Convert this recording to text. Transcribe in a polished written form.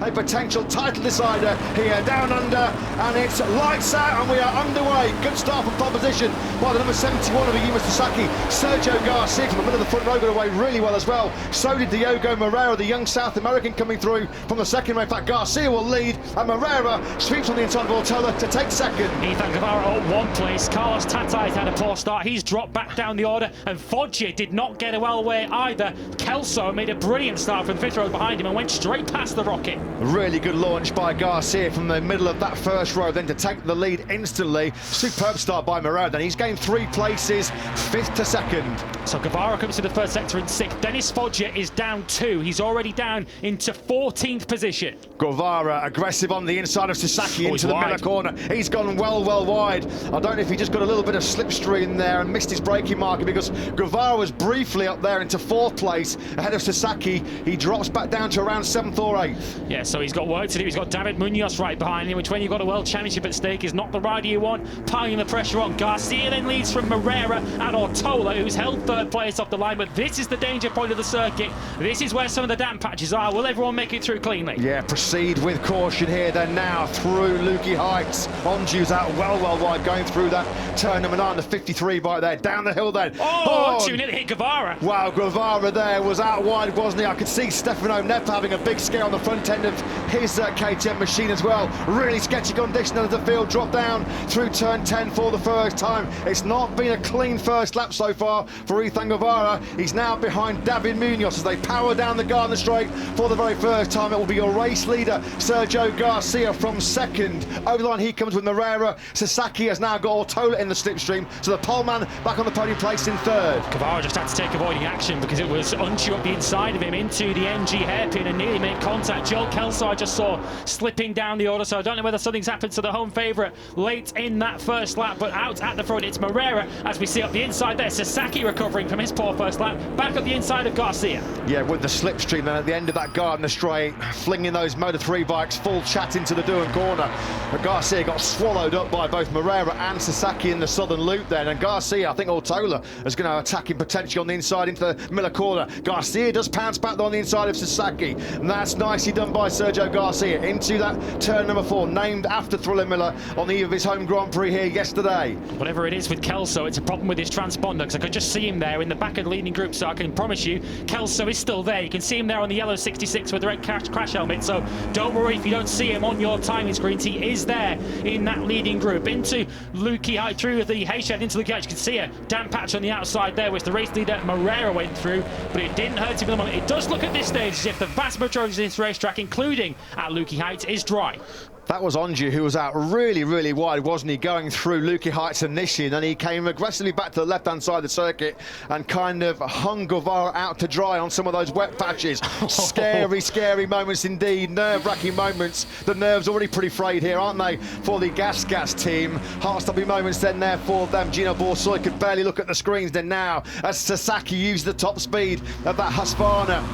a potential title decider here down under, and it's lights out and we are underway. Good start from pole position by the number 71 of Yuma Sasaki. Sergio Garcia from the middle of the front row got away really well as well. So did Diogo Moreira, the young South American, coming through from the second row. In fact, Garcia will lead, and Moreira sweeps on the inside of Ortola to take second. Ethan Guevara at one place. Carlos Tatai's had a poor start. He's dropped back down the order, and Foggia did not get a well away either. Kelso made a brilliant start from the fifth row behind him and went straight past the rocket. Really good launch by Garcia from the middle of that first row, then to take the lead instantly. Superb start by Moreira, then he's gained 3 places, 5th to 2nd. So Guevara comes to the first sector in 6th. Dennis Foggia is down 2. He's already down into 14th position. Guevara aggressive on the inside of Sasaki into the middle corner. He's gone well wide. I don't know if he just got a little bit of slipstream there and missed his braking marker, because Guevara was briefly up there into 4th place ahead of Sasaki. He drops back down to around 7th or 8th. Yeah, so he's got work to do. He's got David Munoz right behind him, which when you've got a world championship at stake is not the rider you want. Piling the pressure on. Garcia then leads from Moreira and Ortola, who's held 3rd place off the line, but this is the danger point of the circuit. This is where some of the damp patches are. Will everyone make it through cleanly? Yeah, proceed with caution here then now through Lukey Heights. Onju's out well wide, going through that turn number 9, the 53 by there, down the hill then. Onju nearly hit Guevara. Wow, Guevara there was out wide, wasn't he? I could see Stefano Neff having a big scare on the front end of his KTM machine as well. Really sketchy condition as the field dropped down through turn 10 for the first time. It's not been a clean first lap so far for Ethan Guevara. He's now behind David Munoz as they power down the Garden Straight for the very first time. It will be your race leader, Sergio Garcia, from 2nd. Over the line he comes with Moreira. Sasaki has now got Ortola in the slipstream, so the poleman back on the podium, placed in 3rd. Guevara just had to take avoiding action because it was Onju up the inside of him into the MG hairpin and nearly made contact. Joel Kelso I just saw slipping down the order, so I don't know whether something's happened to the home favourite late in that first lap, but out at the front it's Moreira as we see up the inside there. Sasaki recovering from his poor first lap, back up the inside of Garcia. Yeah, with the slipstream then at the end of that Garden Straight, flinging those Moto3 bikes full chat into the Doohan corner. But Garcia got swallowed up by both Moreira and Sasaki in the southern loop then, and Garcia, I think Ortola is going to attack him potentially on the inside into the Miller corner. Garcia does pounce back on the inside of Sasaki, and that's nicely done by Sergio Garcia into that turn number 4, named after Thriller Miller on the eve of his home Grand Prix here yesterday. Whatever it is with Kelso, it's a problem with his transponder, because I could just see him there in the back of the leading group, so I can promise you Kelso is still there. You can see him there on the yellow 66 with the red crash helmet, so don't worry if you don't see him on your timing screens. He is there in that leading group. Into Lukey Heights, through the Hayshed into Lukey Heights. You can see a damp patch on the outside there, which the race leader Moreira went through, but it didn't hurt him at the moment. It does look at this stage as if the vast majority of this racetrack, including at Lukey Heights, is dry. That was Onju who was out really wide, wasn't he, going through Lukey Heights initially, and then he came aggressively back to the left-hand side of the circuit and kind of hung Guevara out to dry on some of those wet patches. Scary moments indeed, nerve-wracking moments. The nerves already pretty frayed here, aren't they, for the Gas team. Heart-stopping moments then there for them. Gino Borsoi could barely look at the screens then now as Sasaki used the top speed of that Husqvarna